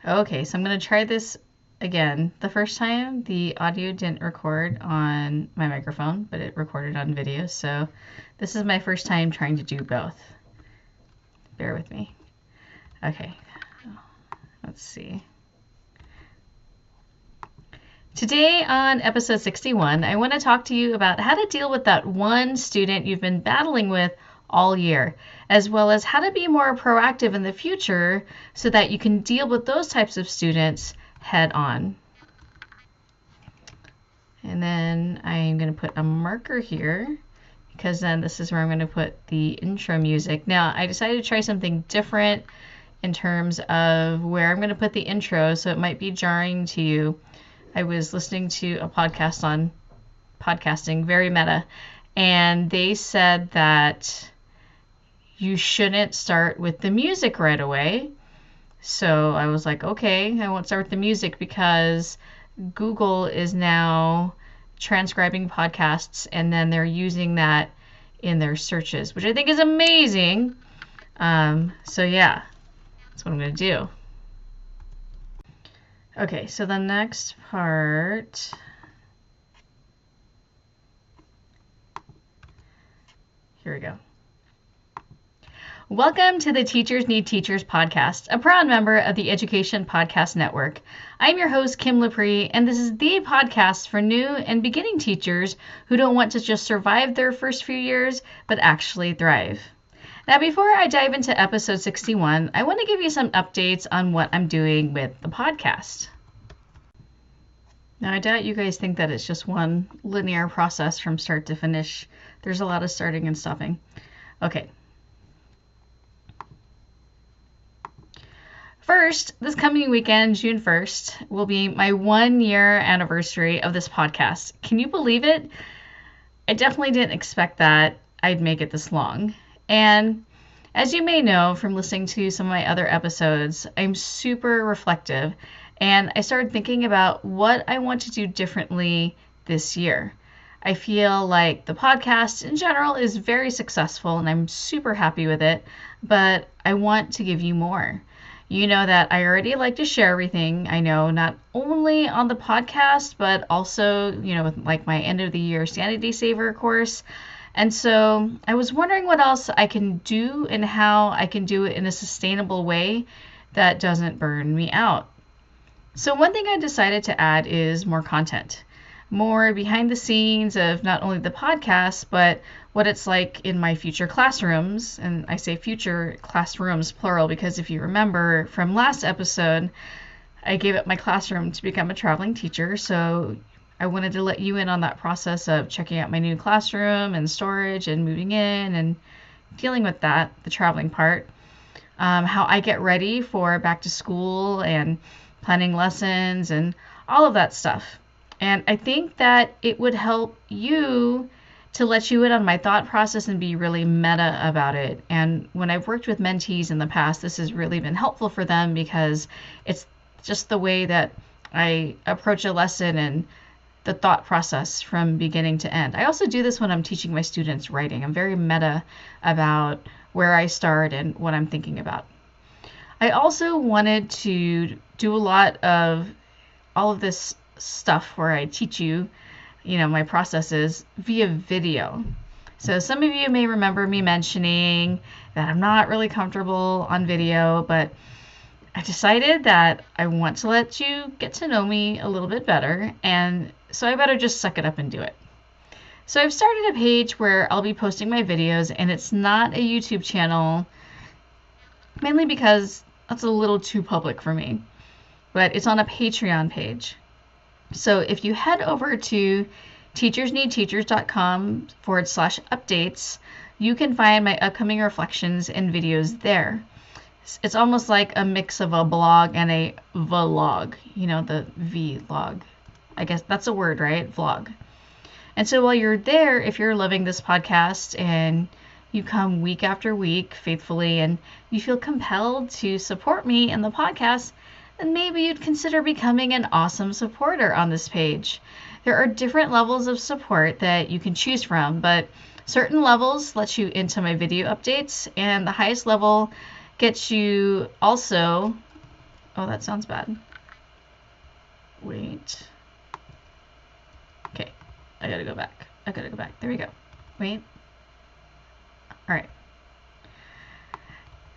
Okay, so I'm going to try this again. The first time, the audio didn't record on my microphone, but it recorded on video. So this is my first time trying to do both. Bear with me. Okay, let's see. Today on episode 61, I want to talk to you about how to deal with that one student you've been battling with all year, as well as how to be more proactive in the future so that you can deal with those types of students head on. And then I'm going to put a marker here because then this is where I'm going to put the intro music. Now, I decided to try something different in terms of where I'm going to put the intro, so it might be jarring to you. I was listening to a podcast on podcasting, very meta, and they said that you shouldn't start with the music right away. So I was like, okay, I won't start with the music because Google is now transcribing podcasts and then they're using that in their searches, which I think is amazing. So yeah, that's what I'm going to do. Okay, so the next part, here we go. Welcome to the Teachers Need Teachers podcast, a proud member of the Education Podcast Network. I'm your host, Kim Lepre, and this is the podcast for new and beginning teachers who don't want to just survive their first few years, but actually thrive. Now, before I dive into episode 61, I want to give you some updates on what I'm doing with the podcast. Now, I doubt you guys think that it's just one linear process from start to finish. There's a lot of starting and stopping. Okay. First, this coming weekend, June 1st, will be my 1-year anniversary of this podcast. Can you believe it? I definitely didn't expect that I'd make it this long. And as you may know from listening to some of my other episodes, I'm super reflective, and I started thinking about what I want to do differently this year. I feel like the podcast in general is very successful, and I'm super happy with it, but I want to give you more. You know that I already like to share everything I know, not only on the podcast, but also, with like my end of the year Sanity Saver course. And so I was wondering what else I can do and how I can do it in a sustainable way that doesn't burn me out. So one thing I decided to add is more content, more behind the scenes of not only the podcast, but what it's like in my future classrooms. And I say future classrooms plural because if you remember from last episode, I gave up my classroom to become a traveling teacher. So I wanted to let you in on that process of checking out my new classroom and storage and moving in and dealing with that, the traveling part, how I get ready for back to school and planning lessons and all of that stuff. And I think that it would help you to let you in on my thought process and be really meta about it. And when I've worked with mentees in the past, this has really been helpful for them because it's just the way that I approach a lesson and the thought process from beginning to end. I also do this when I'm teaching my students writing. I'm very meta about where I start and what I'm thinking about. I also wanted to do a lot of all of this stuff where I teach you, my processes via video. So some of you may remember me mentioning that I'm not really comfortable on video, but I decided that I want to let you get to know me a little bit better, and so I better just suck it up and do it. So I've started a page where I'll be posting my videos, and it's not a YouTube channel, mainly because that's a little too public for me, but it's on a Patreon page. So if you head over to teachersneedteachers.com/updates, you can find my upcoming reflections and videos there. It's almost like a mix of a blog and a vlog, the vlog. I guess that's a word, right? Vlog. And so while you're there, if you're loving this podcast and you come week after week faithfully and you feel compelled to support me in the podcast, then maybe you'd consider becoming an awesome supporter on this page. There are different levels of support that you can choose from, but certain levels let you into my video updates, and the highest level gets you also Oh, that sounds bad. Wait. Okay, I gotta go back. There we go. Wait. All right.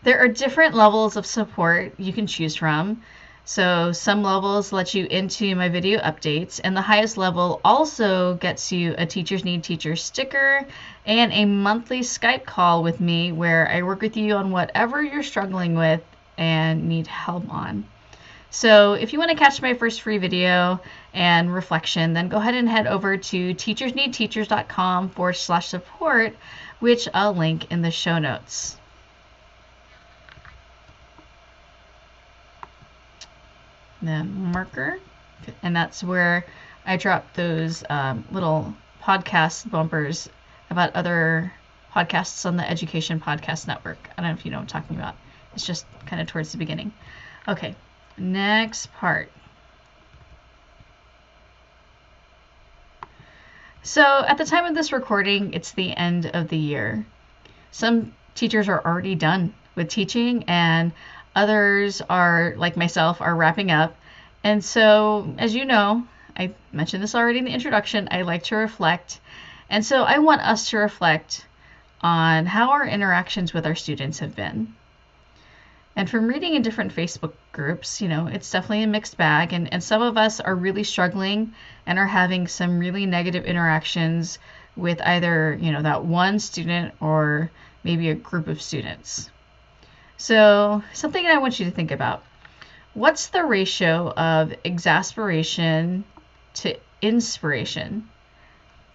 There are different levels of support you can choose from. So some levels let you into my video updates, and the highest level also gets you a Teachers Need Teachers sticker and a monthly Skype call with me where I work with you on whatever you're struggling with and need help on. So if you want to catch my first free video and reflection, then go ahead and head over to teachersneedteachers.com/support, which I'll link in the show notes. The marker, and that's where I drop those little podcast bumpers about other podcasts on the Education Podcast Network. I don't know if you know what I'm talking about. It's just kind of towards the beginning. Okay, next part. So at the time of this recording, it's the end of the year. Some teachers are already done with teaching, and others are, like myself, are wrapping up. And so, as you know, I mentioned this already in the introduction, I like to reflect. And so I want us to reflect on how our interactions with our students have been. And from reading in different Facebook groups, it's definitely a mixed bag. And some of us are really struggling and are having some really negative interactions with either, that one student or maybe a group of students. So something I want you to think about. What's the ratio of exasperation to inspiration?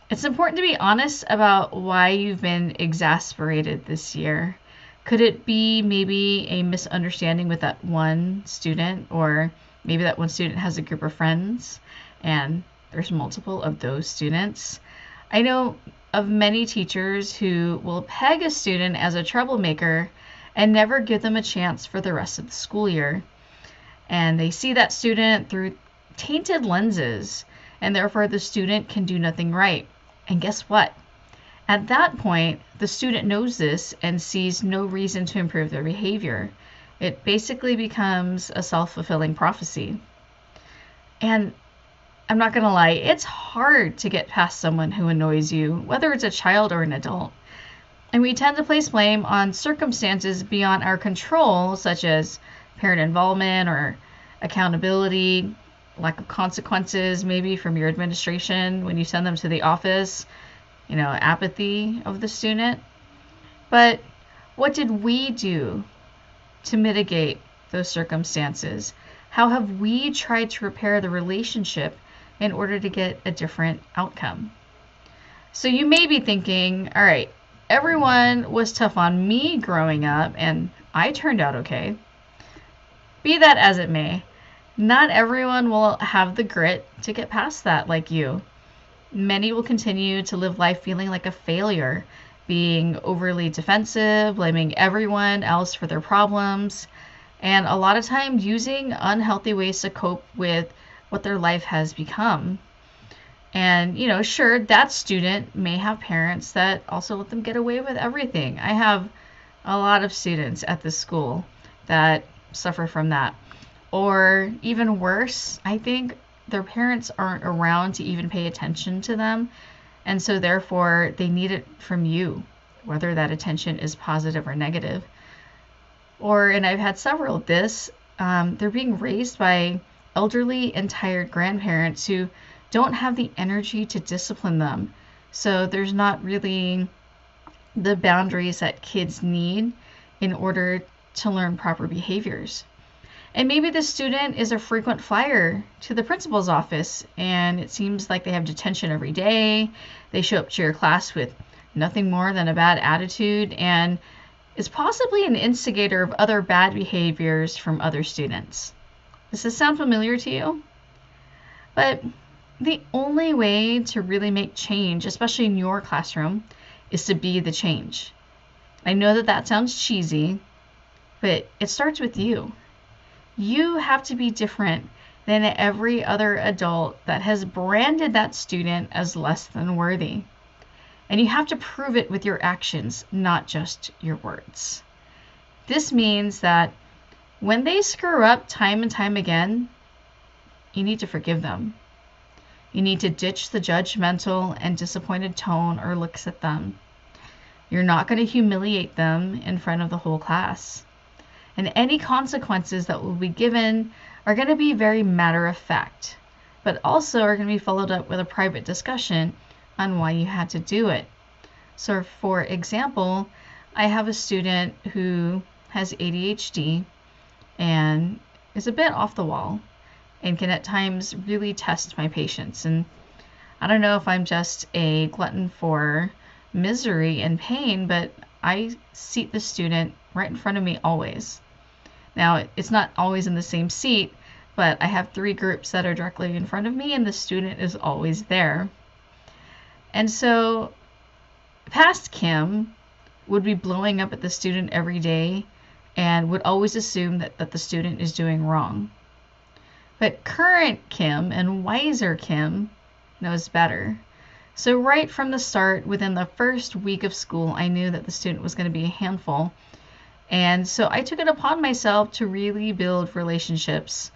It's important to be honest about why you've been exasperated this year. Could it be maybe a misunderstanding with that one student, or maybe that one student has a group of friends and there's multiple of those students? I know of many teachers who will peg a student as a troublemaker and never give them a chance for the rest of the school year. And they see that student through tainted lenses, and therefore the student can do nothing right. And guess what? At that point, the student knows this and sees no reason to improve their behavior. It basically becomes a self-fulfilling prophecy. And I'm not going to lie, it's hard to get past someone who annoys you, whether it's a child or an adult. And we tend to place blame on circumstances beyond our control, such as parent involvement or accountability, lack of consequences maybe from your administration when you send them to the office, apathy of the student. But what did we do to mitigate those circumstances? How have we tried to repair the relationship in order to get a different outcome? So you may be thinking, all right, everyone was tough on me growing up and I turned out okay. Be that as it may, not everyone will have the grit to get past that like you. Many will continue to live life feeling like a failure, being overly defensive, blaming everyone else for their problems, and a lot of times using unhealthy ways to cope with what their life has become. And, sure, that student may have parents that also let them get away with everything. I have a lot of students at this school that suffer from that. Or even worse, I think their parents aren't around to even pay attention to them. And so therefore they need it from you, whether that attention is positive or negative. Or, and I've had several of this, they're being raised by elderly and tired grandparents who don't have the energy to discipline them. So there's not really the boundaries that kids need in order to learn proper behaviors. And maybe the student is a frequent flyer to the principal's office, and it seems like they have detention every day. They show up to your class with nothing more than a bad attitude, and is possibly an instigator of other bad behaviors from other students. Does this sound familiar to you? But the only way to really make change, especially in your classroom, is to be the change. I know that sounds cheesy, but it starts with you. You have to be different than every other adult that has branded that student as less than worthy. And you have to prove it with your actions, not just your words. This means that When they screw up time and time again, you need to forgive them. You need to ditch the judgmental and disappointed tone or looks at them. You're not going to humiliate them in front of the whole class. And any consequences that will be given are going to be very matter of fact, but also are going to be followed up with a private discussion on why you had to do it. So for example, I have a student who has ADHD and is a bit off the wall and can at times really test my patience. And I don't know if I'm just a glutton for misery and pain, but I seat the student right in front of me always. Now, it's not always in the same seat, but I have 3 groups that are directly in front of me, and the student is always there. And so past Kim would be blowing up at the student every day and would always assume that the student is doing wrong. But current Kim and wiser Kim knows better. So right from the start, within the first week of school, I knew that the student was going to be a handful. And so I took it upon myself to really build relationships,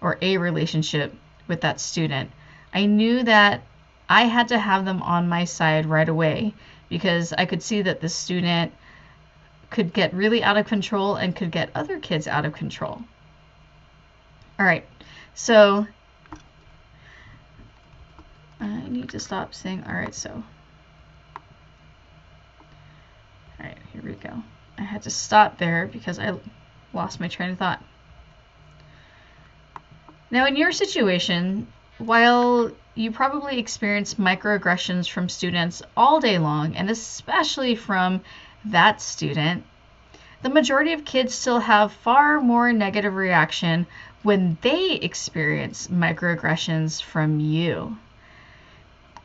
or a relationship with that student. I knew that I had to have them on my side right away because I could see that the student could get really out of control and could get other kids out of control. All right, so I need to stop saying, all right, so. All right, here we go. I had to stop there because I lost my train of thought. Now, in your situation, while you probably experience microaggressions from students all day long, and especially from that student, the majority of kids still have far more negative reaction when they experience microaggressions from you.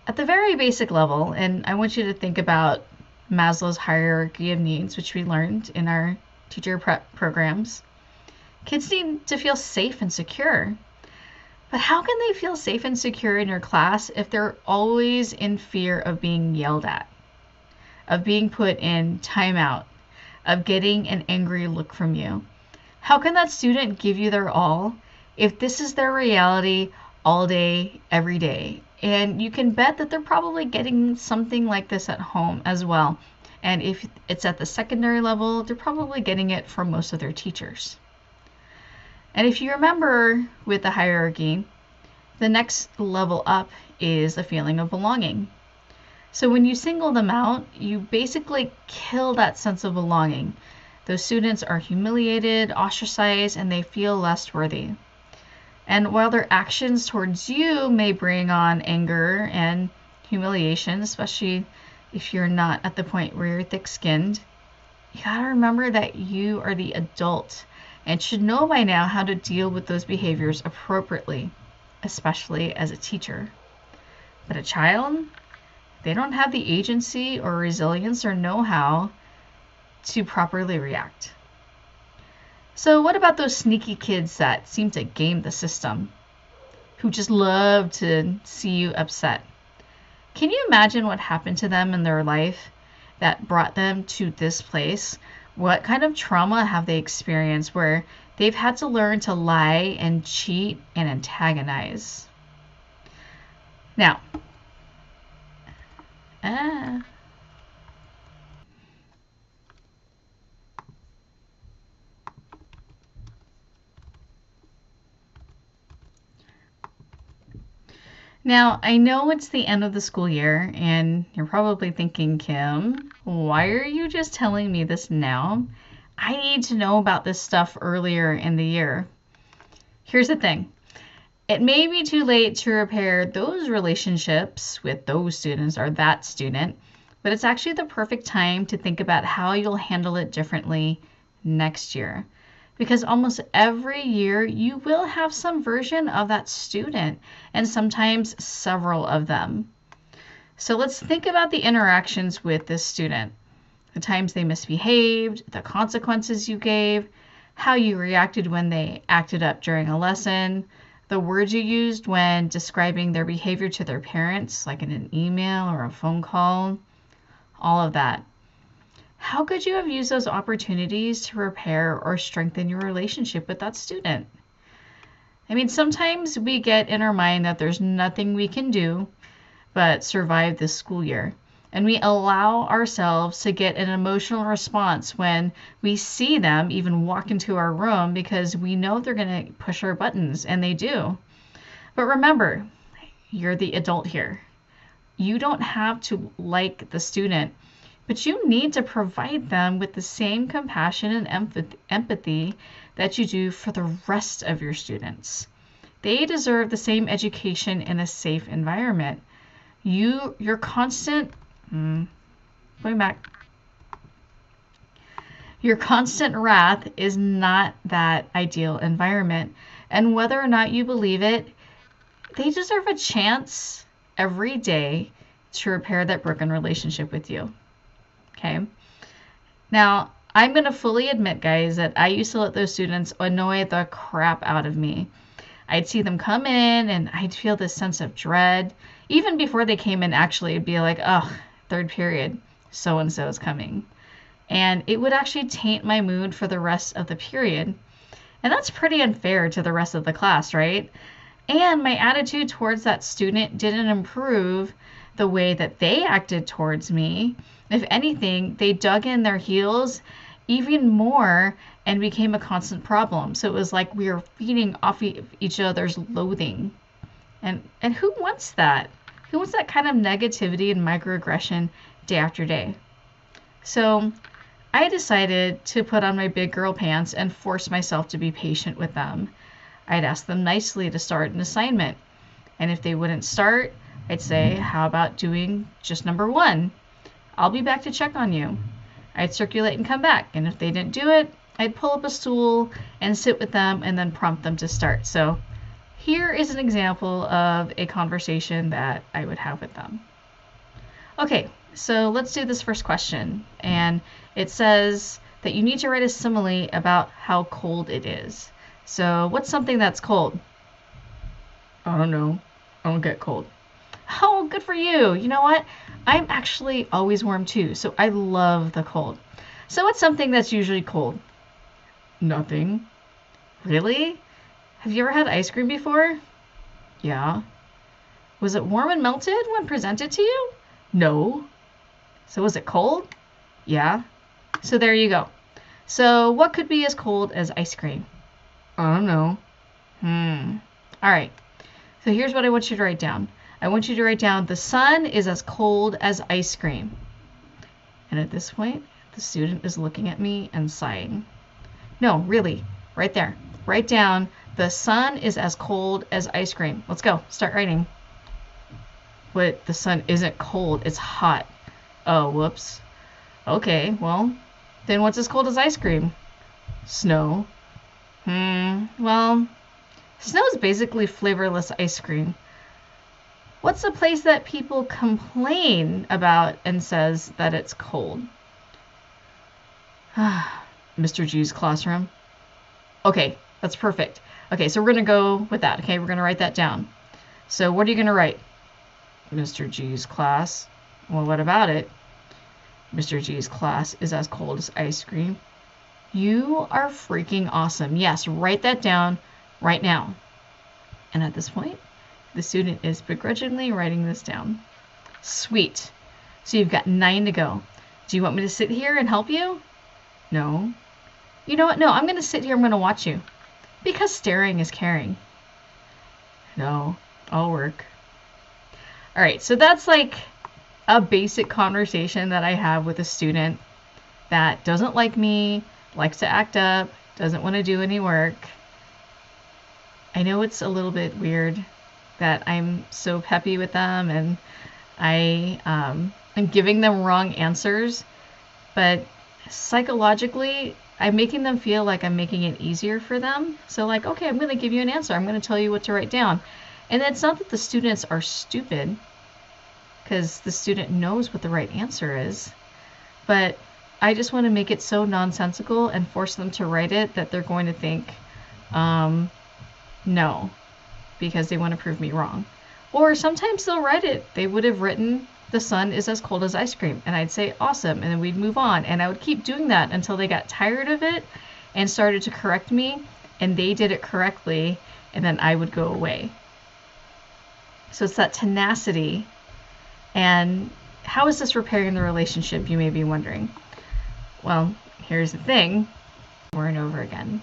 At the very basic level, and I want you to think about Maslow's hierarchy of needs, which we learned in our teacher prep programs. Kids need to feel safe and secure. But how can they feel safe and secure in your class if they're always in fear of being yelled at, of being put in timeout, of getting an angry look from you? How can that student give you their all if this is their reality all day, every day? And you can bet that they're probably getting something like this at home as well. And if it's at the secondary level, they're probably getting it from most of their teachers. And if you remember with the hierarchy, the next level up is a feeling of belonging. So when you single them out, you basically kill that sense of belonging. Those students are humiliated, ostracized, and they feel less worthy. And while their actions towards you may bring on anger and humiliation, especially if you're not at the point where you're thick-skinned, you gotta remember that you are the adult and should know by now how to deal with those behaviors appropriately, especially as a teacher. But a child, they don't have the agency or resilience or know-how to properly react. So what about those sneaky kids that seem to game the system, who just love to see you upset? Can you imagine what happened to them in their life that brought them to this place? What kind of trauma have they experienced where they've had to learn to lie and cheat and antagonize? Now, Now, I know it's the end of the school year, and you're probably thinking, Kim, why are you just telling me this now? I need to know about this stuff earlier in the year. Here's the thing. It may be too late to repair those relationships with those students or that student, but it's actually the perfect time to think about how you'll handle it differently next year. Because almost every year you will have some version of that student, and sometimes several of them. So let's think about the interactions with this student. The times they misbehaved, the consequences you gave, how you reacted when they acted up during a lesson, the words you used when describing their behavior to their parents, like in an email or a phone call, all of that. how could you have used those opportunities to repair or strengthen your relationship with that student? I mean, sometimes we get in our mind that there's nothing we can do but survive this school year. And we allow ourselves to get an emotional response when we see them even walk into our room because we know they're going to push our buttons, and they do. But remember, you're the adult here. You don't have to like the student, but you need to provide them with the same compassion and empathy that you do for the rest of your students. They deserve the same education in a safe environment. Your constant your constant wrath is not that ideal environment. And whether or not you believe it, they deserve a chance every day to repair that broken relationship with you. Okay? Now, I'm going to fully admit, guys, that I used to let those students annoy the crap out of me. I'd see them come in and I'd feel this sense of dread. Even before they came in, actually, it'd be like, oh, third period, so-and-so is coming. And it would actually taint my mood for the rest of the period. And that's pretty unfair to the rest of the class, right? And my attitude towards that student didn't improve the way that they acted towards me. If anything, they dug in their heels even more and became a constant problem. So it was like we were feeding off each other's loathing. And who wants that? Who wants that kind of negativity and microaggression day after day? So I decided to put on my big girl pants and force myself to be patient with them. I'd ask them nicely to start an assignment. And if they wouldn't start, I'd say, how about doing just number 1? I'll be back to check on you. I'd circulate and come back. And if they didn't do it, I'd pull up a stool and sit with them and then prompt them to start. So here is an example of a conversation that I would have with them. Okay, so let's do this first question. And it says that you need to write a simile about how cold it is. So what's something that's cold? I don't know. I don't get cold. Oh, good for you. You know what? I'm actually always warm too, so I love the cold. So what's something that's usually cold? Nothing. Really? Have you ever had ice cream before? Yeah. Was it warm and melted when presented to you? No. So was it cold? Yeah. So there you go. So what could be as cold as ice cream? I don't know. All right. So here's what I want you to write down. I want you to write down, the sun is as cold as ice cream. And at this point, the student is looking at me and sighing. No, really, right there. Write down, the sun is as cold as ice cream. Let's go. Start writing. But the sun isn't cold. It's hot. Oh, whoops. Okay, well, then what's as cold as ice cream? Snow. Well, snow is basically flavorless ice cream. What's the place that people complain about and says that it's cold? Mr. G's classroom. Okay, that's perfect. Okay, so we're going to go with that. Okay, we're going to write that down. So what are you going to write? Mr. G's class. Well, what about it? Mr. G's class is as cold as ice cream. You are freaking awesome. Yes, write that down right now. And at this point, the student is begrudgingly writing this down. Sweet. So you've got 9 to go. Do you want me to sit here and help you? No. You know what? No, I'm going to sit here. I'm going to watch you. Because staring is caring. No, I'll work. All right, so that's like a basic conversation that I have with a student that doesn't like me, likes to act up, doesn't want to do any work. I know it's a little bit weird that I'm so peppy with them and I am giving them wrong answers, but psychologically, I'm making them feel like I'm making it easier for them. So like, okay, I'm going to give you an answer. I'm going to tell you what to write down. And it's not that the students are stupid, because the student knows what the right answer is, but I just want to make it so nonsensical and force them to write it that they're going to think, no, because they want to prove me wrong. Or sometimes they'll write it. They would have written the sun is as cold as ice cream. And I'd say, awesome. And then we'd move on. And I would keep doing that until they got tired of it and started to correct me. And they did it correctly. And then I would go away. So it's that tenacity. And how is this repairing the relationship, you may be wondering? Well, here's the thing, over and over again.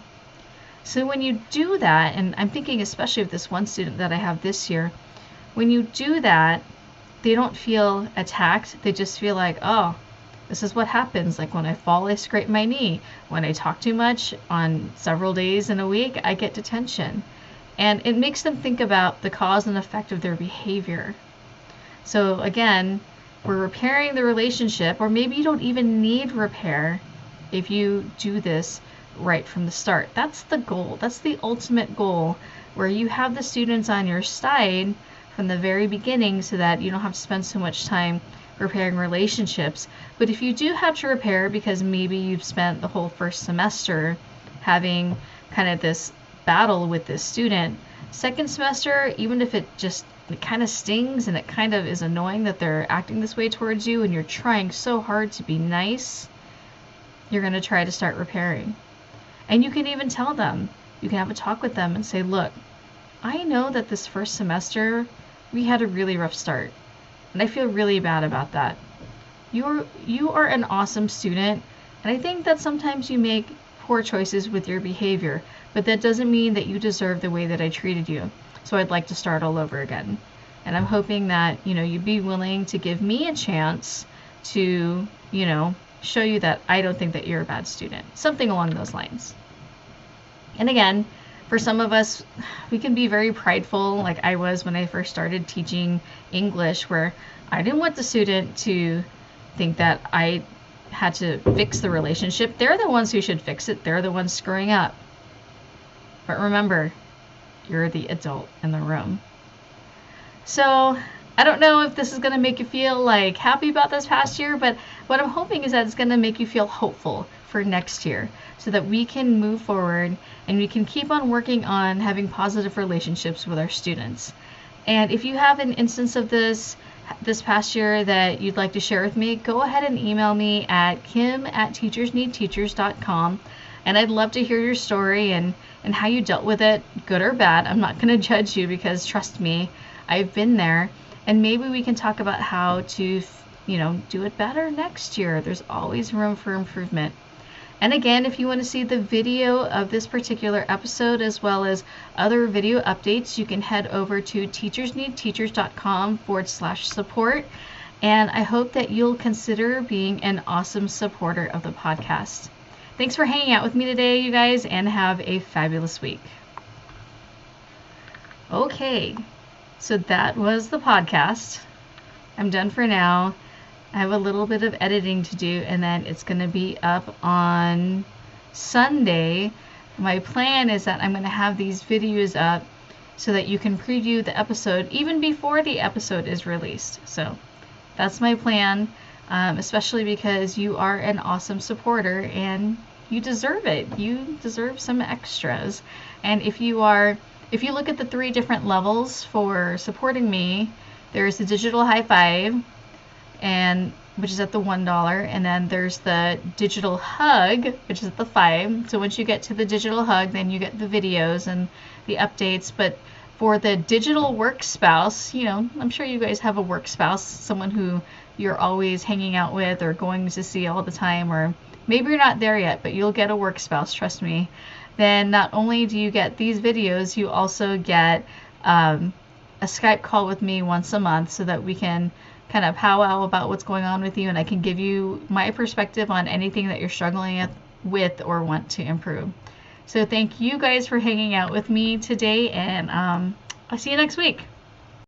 So when you do that, and I'm thinking especially of this one student that I have this year, when you do that, they don't feel attacked. They just feel like, oh, this is what happens. Like when I fall, I scrape my knee. When I talk too much on several days in a week, I get detention. And it makes them think about the cause and effect of their behavior. So again, we're repairing the relationship, or maybe you don't even need repair if you do this right from the start. That's the goal. That's the ultimate goal, where you have the students on your side from the very beginning so that you don't have to spend so much time repairing relationships. But if you do have to repair because maybe you've spent the whole first semester having kind of this battle with this student, second semester, even if it kind of stings and it kind of is annoying that they're acting this way towards you and you're trying so hard to be nice, you're going to try to start repairing. And you can even tell them, you can have a talk with them and say, look, I know that this first semester we had a really rough start and I feel really bad about that. You are an awesome student, and I think that sometimes you make poor choices with your behavior, but that doesn't mean that you deserve the way that I treated you. So I'd like to start all over again. And I'm hoping that, you'd be willing to give me a chance to, show you that I don't think that you're a bad student. Something along those lines. And again, for some of us, we can be very prideful, like I was when I first started teaching English, where I didn't want the student to think that I had to fix the relationship. They're the ones who should fix it. They're the ones screwing up. But remember, you're the adult in the room. So I don't know if this is going to make you feel like happy about this past year, but what I'm hoping is that it's going to make you feel hopeful for next year so that we can move forward and we can keep on working on having positive relationships with our students. And if you have an instance of this past year that you'd like to share with me, go ahead and email me at kim@teachersneedteachers.com. And I'd love to hear your story and how you dealt with it, good or bad. I'm not going to judge you because trust me, I've been there. And maybe we can talk about how to, do it better next year. There's always room for improvement. And again, if you want to see the video of this particular episode as well as other video updates, you can head over to teachersneedteachers.com/support. And I hope that you'll consider being an awesome supporter of the podcast. Thanks for hanging out with me today, you guys, and have a fabulous week. Okay, so that was the podcast. I'm done for now. I have a little bit of editing to do, and then it's going to be up on Sunday. My plan is that I'm going to have these videos up so that you can preview the episode even before the episode is released. So that's my plan, especially because you are an awesome supporter and you deserve it. You deserve some extras. And if you look at the 3 different levels for supporting me, there's the digital high five, which is at the $1, and then there's the digital hug, which is at the $5. So once you get to the digital hug, then you get the videos and the updates. But for the digital work spouse, I'm sure you guys have a work spouse, someone who you're always hanging out with or going to see all the time, or maybe you're not there yet, but you'll get a work spouse, trust me. Then not only do you get these videos, you also get a Skype call with me once a month so that we can kind of powwow about what's going on with you, and I can give you my perspective on anything that you're struggling with or want to improve. So thank you guys for hanging out with me today, and I'll see you next week.